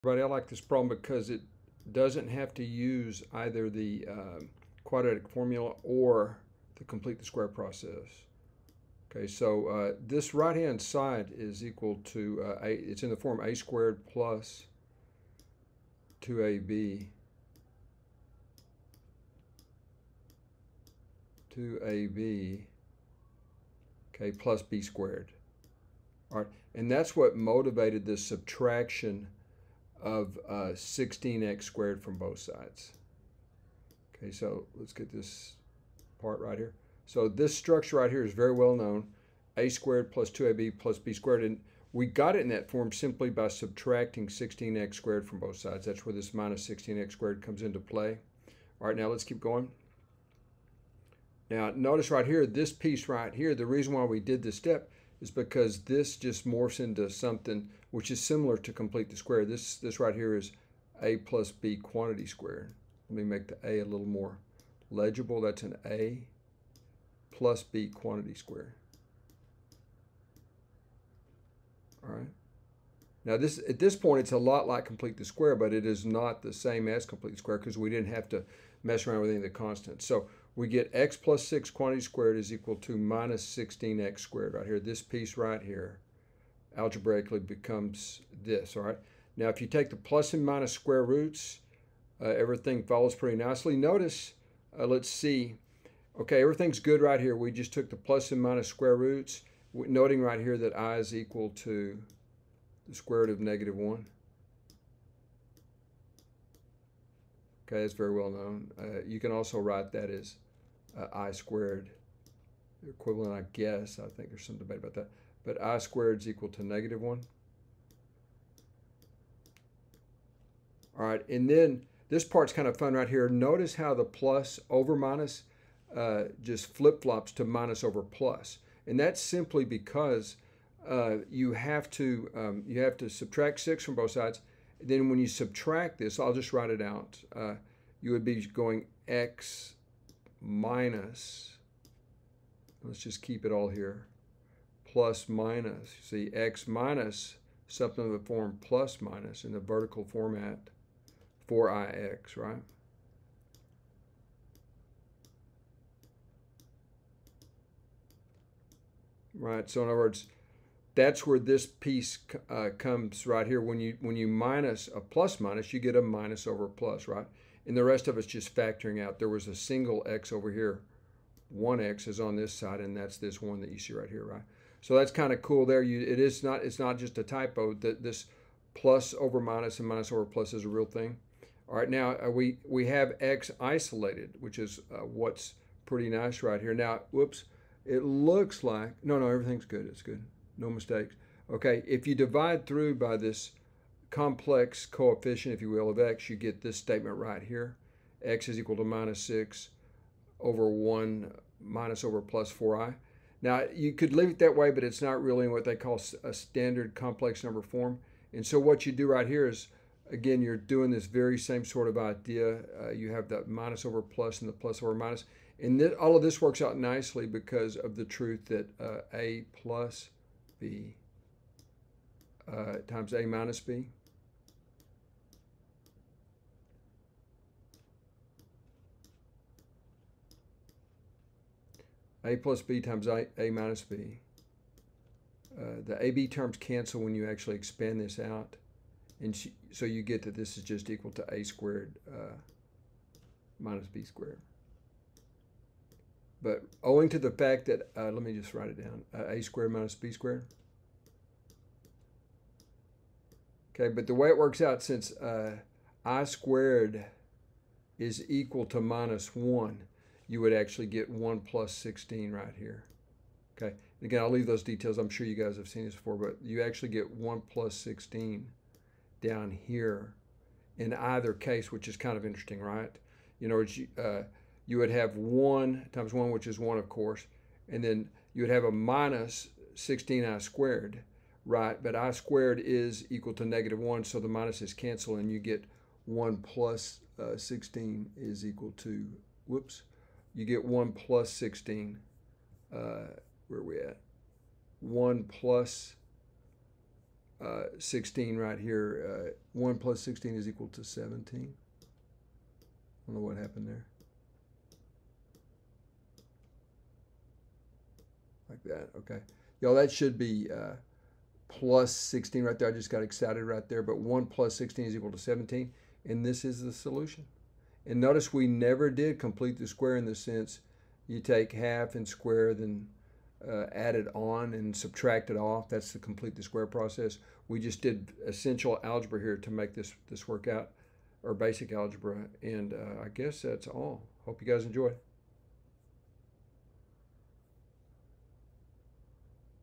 Everybody, I like this problem because it doesn't have to use either the quadratic formula or the complete the square process. Okay, so this right-hand side is equal to, it's in the form a squared plus 2ab okay, plus b squared. All right, and that's what motivated this subtraction of 16x squared from both sides. Okay, so let's get this part right here. So this structure right here is very well known, a squared plus 2ab plus b squared, and we got it in that form simply by subtracting 16x squared from both sides. That's where this minus 16x squared comes into play. All right, now let's keep going. Now notice right here, this piece right here, the reason why we did this step is because this just morphs into something which is similar to complete the square. This right here is a plus b quantity squared. Let me make the a little more legible. That's an a plus b quantity squared. All right. Now this, at this point, it's a lot like complete the square, but it is not the same as complete the square because we didn't have to mess around with any of the constants. So we get x plus 6 quantity squared is equal to minus 16x squared right here. This piece right here algebraically becomes this, all right? Now, if you take the plus and minus square roots, everything follows pretty nicely. Notice, let's see, okay, everything's good right here. We just took the plus and minus square roots, noting right here that I is equal to the square root of -1. Okay, that's very well known. You can also write that as I squared, the equivalent, I guess. I think there's some debate about that. But I squared is equal to -1. All right, and then this part's kind of fun right here. Notice how the plus over minus just flip-flops to minus over plus. And that's simply because you have to subtract 6 from both sides. Then when you subtract this, I'll just write it out. You would be going x minus, let's just keep it all here, plus minus. See, x minus something of the form plus minus in the vertical format for ix, right? Right, so in other words, that's where this piece comes right here. When you minus a plus minus, you get a minus over a plus, right? And the rest of it's just factoring out. There was a single x over here. 1x is on this side, and that's this one that you see right here, right? So that's kind of cool there. It's not just a typo. This plus over minus and minus over plus is a real thing. All right, now we have x isolated, which is what's pretty nice right here. Now, whoops, it looks like, no, everything's good. It's good. No mistakes. Okay, if you divide through by this complex coefficient, if you will, of x, you get this statement right here. X is equal to -6 over 1 minus over plus 4i. Now, you could leave it that way, but it's not really in what they call a standard complex number form. And so what you do right here is, again, you're doing this very same sort of idea. You have the minus over plus and the plus over minus. And all of this works out nicely because of the truth that a plus b times a minus b a plus b times a minus b. The ab terms cancel when you actually expand this out. And so you get that this is just equal to a squared minus b squared. But owing to the fact that, let me just write it down, a squared minus b squared. Okay, but the way it works out, since I squared is equal to -1, you would actually get 1 plus 16 right here. Okay, again, I'll leave those details. I'm sure you guys have seen this before, but you actually get 1 plus 16 down here in either case, which is kind of interesting, right? You know, you would have 1 times 1, which is 1, of course, and then you would have a minus 16i squared, right? But I squared is equal to -1, so the minuses cancel, and you get 1 plus 16 is equal to, whoops, you get 1 plus 16, where are we at? 1 plus 16 right here. 1 plus 16 is equal to 17. I don't know what happened there. Like that, okay. Y'all, that should be plus 16 right there. I just got excited right there. But 1 plus 16 is equal to 17. And this is the solution. And notice we never did complete the square in the sense you take half and square, then add it on and subtract it off. That's the complete the square process. We just did essential algebra here to make this work out, or basic algebra. And I guess that's all. Hope you guys enjoyed.